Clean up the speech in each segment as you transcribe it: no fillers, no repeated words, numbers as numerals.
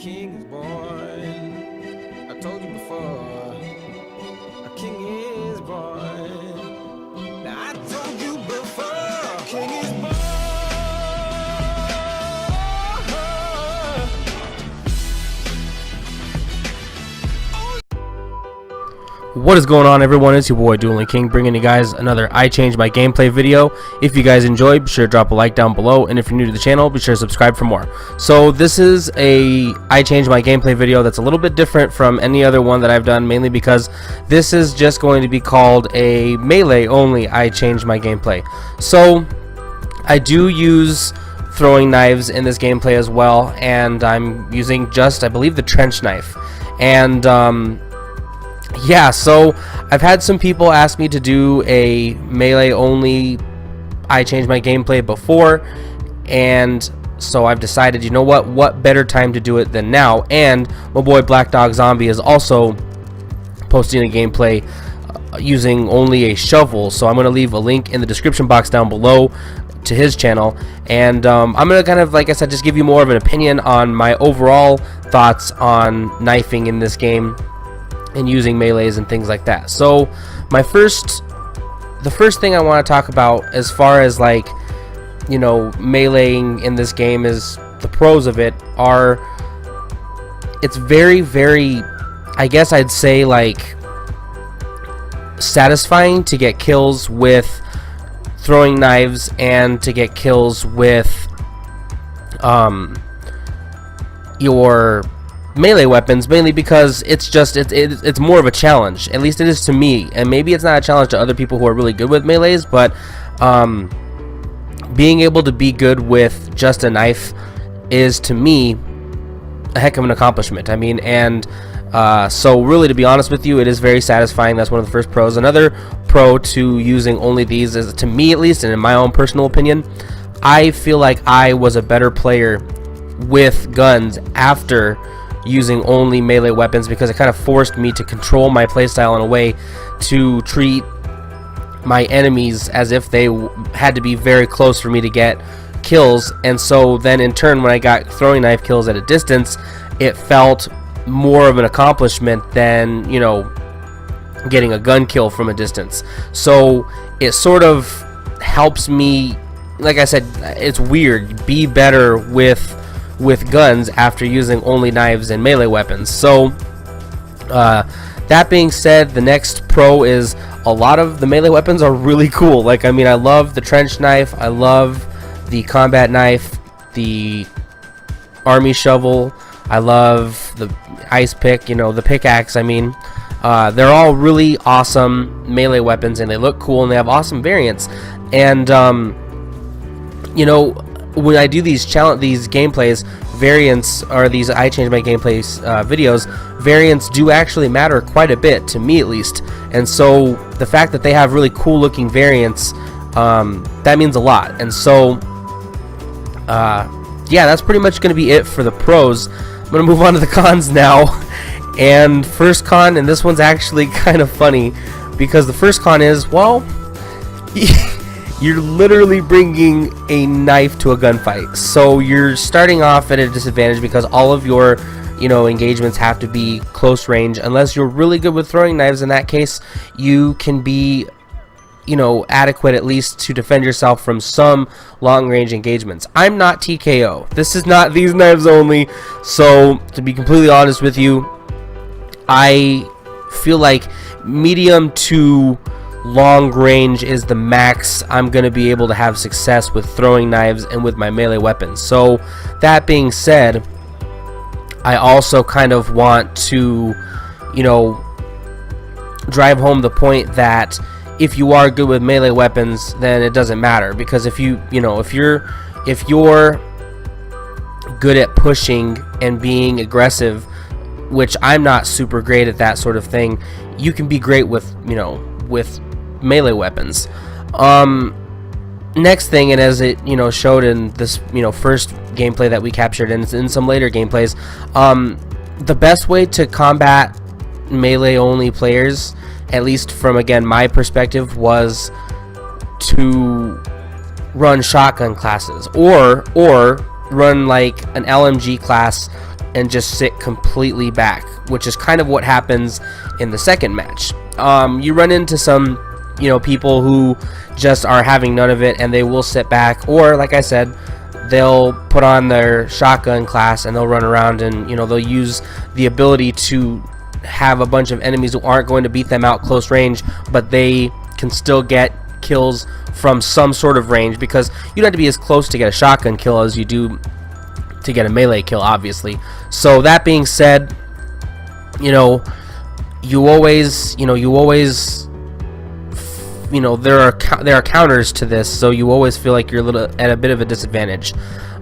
king is born. I told you before, a king is born. Now I told you before, a king is born. What is going on, everyone? It's your boy Dueling King, bringing you guys another iChange My Gameplay video. If you guys enjoyed, be sure to drop a like down below, and if you're new to the channel, be sure to subscribe for more. So this is a iChange My Gameplay video that's a little bit different from any other one that I've done, mainly because this is just going to be called a melee only iChange My Gameplay. So I do use throwing knives in this gameplay as well, and I'm using just, I believe, the trench knife. And yeah, so I've had some people ask me to do a melee only iChange My Gameplay before, and so I've decided, you know what better time to do it than now. And my boy Black Dog Zombie is also posting a gameplay using only a shovel, so I'm going to leave a link in the description box down below to his channel. And I'm going to kind of, like I said, just give you more of an opinion on my overall thoughts on knifing in this game and using melees and things like that. So the first thing I want to talk about as far as, like, you know, meleeing in this game is the pros of it are, it's very, I guess I'd say, like, satisfying to get kills with throwing knives and to get kills with your melee weapons, mainly because it's more of a challenge. At least it is to me, and maybe it's not a challenge to other people who are really good with melees, but being able to be good with just a knife is, to me, a heck of an accomplishment. I mean, and so really, to be honest with you, it is very satisfying. That's one of the first pros. Another pro to using only these is, to me at least, and in my own personal opinion, I feel like I was a better player with guns after using only melee weapons, because it kind of forced me to control my playstyle in a way to treat my enemies as if they had to be very close for me to get kills. And so then in turn, when I got throwing knife kills at a distance, it felt more of an accomplishment than, you know, getting a gun kill from a distance. So it sort of helps me, like I said, it's weird, be better with guns after using only knives and melee weapons. So that being said, the next pro is a lot of the melee weapons are really cool. Like, I mean, I love the trench knife, I love the combat knife, the army shovel, I love the ice pick, you know, the pickaxe. I mean, they're all really awesome melee weapons, and they look cool, and they have awesome variants. And you know, when I do these gameplays, variants, or these iChange My Gameplays videos, variants do actually matter quite a bit, to me at least. And so the fact that they have really cool looking variants, that means a lot. And so yeah, that's pretty much going to be it for the pros. I'm going to move on to the cons now. And first con, and this one's actually kind of funny, because the first con is, well, you're literally bringing a knife to a gunfight, so you're starting off at a disadvantage because all of your, you know, engagements have to be close range. Unless you're really good with throwing knives, in that case, you can be, you know, adequate at least to defend yourself from some long range engagements. I'm not TKO. This is not these knives only. So to be completely honest with you, I feel like medium to long range is the max I'm going to be able to have success with throwing knives and with my melee weapons. So that being said, I also kind of want to, you know, drive home the point that if you are good with melee weapons, then it doesn't matter, because if you're good at pushing and being aggressive, which I'm not super great at that sort of thing, you can be great with, you know, with melee weapons. Next thing, and as it, you know, showed in this, you know, first gameplay that we captured, and in some later gameplays, the best way to combat melee only players, at least from, again, my perspective, was to run shotgun classes, or run like an LMG class and just sit completely back, which is kind of what happens in the second match. You run into some, people who just are having none of it, and they will sit back, or like I said, they'll put on their shotgun class and they'll run around, and they'll use the ability to have a bunch of enemies who aren't going to beat them out close range, but they can still get kills from some sort of range, because you don't have to be as close to get a shotgun kill as you do to get a melee kill, obviously. So that being said, you always there are counters to this, so you always feel like you're at a bit of a disadvantage.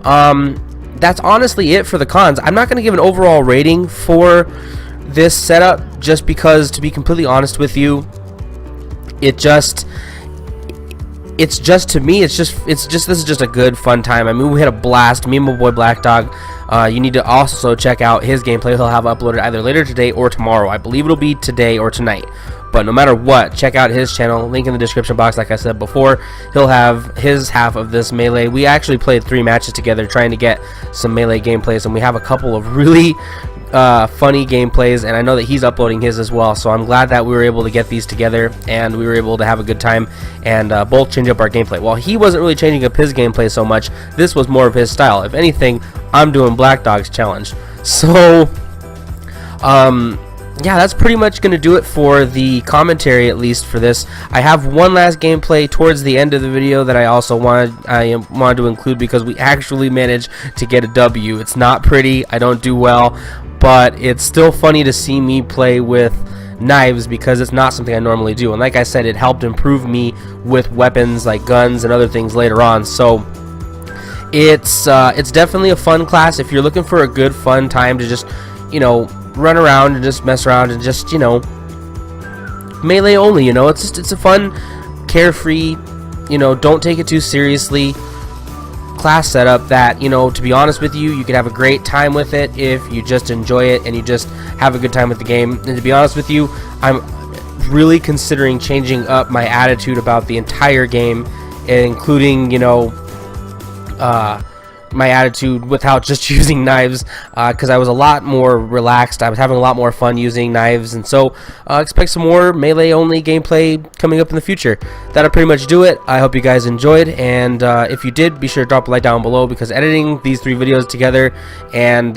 That's honestly it for the cons. I'm not going to give an overall rating for this setup, just because, to be completely honest with you, it's just to me, this is just a good fun time. I mean, we had a blast. Me and my boy Black Dog. You need to also check out his gameplay. He'll have uploaded either later today or tomorrow. I believe it'll be today or tonight. But no matter what, check out his channel. Link in the description box. Like I said before, he'll have his half of this melee. We actually played 3 matches together trying to get some melee gameplays, and we have a couple of really funny gameplays, and I know that he's uploading his as well, so I'm glad that we were able to get these together and we were able to have a good time and both change up our gameplay. While he wasn't really changing up his gameplay so much, this was more of his style. If anything, I'm doing Black Dog's challenge. So yeah, that's pretty much going to do it for the commentary, at least for this. I have one last gameplay towards the end of the video that I also wanted to include, because we actually managed to get a W. It's not pretty, I don't do well, but it's still funny to see me play with knives, because it's not something I normally do. And like I said, it helped improve me with weapons like guns and other things later on. So it's definitely a fun class if you're looking for a good fun time to just run around and just mess around and just melee only. It's a fun, carefree, don't take it too seriously class setup that, to be honest with you, you could have a great time with it if you just enjoy it and you just have a good time with the game. And to be honest with you, I'm really considering changing up my attitude about the entire game, including my attitude without just using knives, because I was a lot more relaxed. I was having a lot more fun using knives, and so expect some more melee only gameplay coming up in the future. That'll pretty much do it. I hope you guys enjoyed, and if you did, be sure to drop a like down below, because editing these 3 videos together and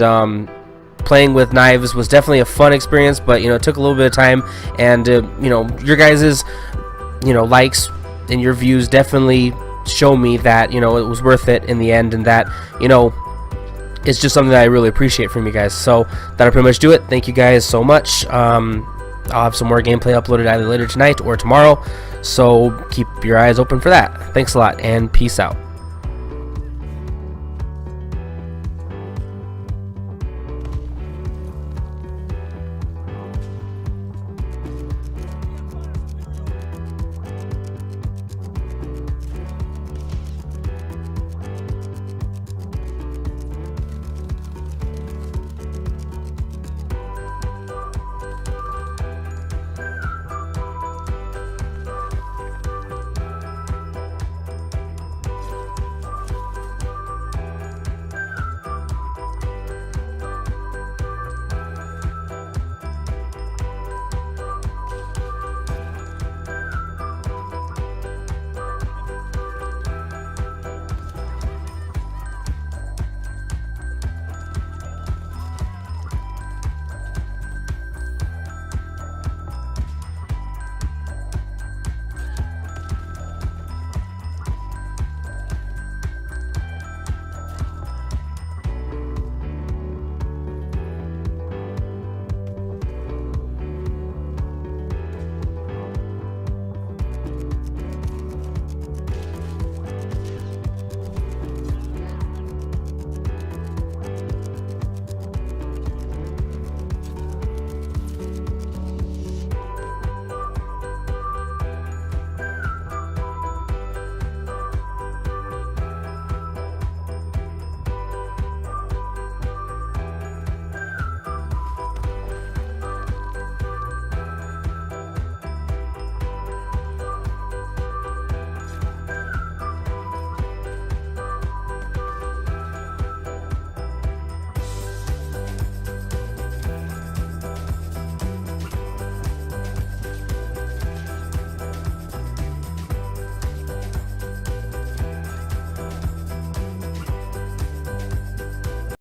playing with knives was definitely a fun experience, but it took a little bit of time, and your guys's likes and your views definitely show me that it was worth it in the end, and that it's just something that I really appreciate from you guys. So that'll pretty much do it. Thank you guys so much. I'll have some more gameplay uploaded either later tonight or tomorrow, so keep your eyes open for that. Thanks a lot, and peace out.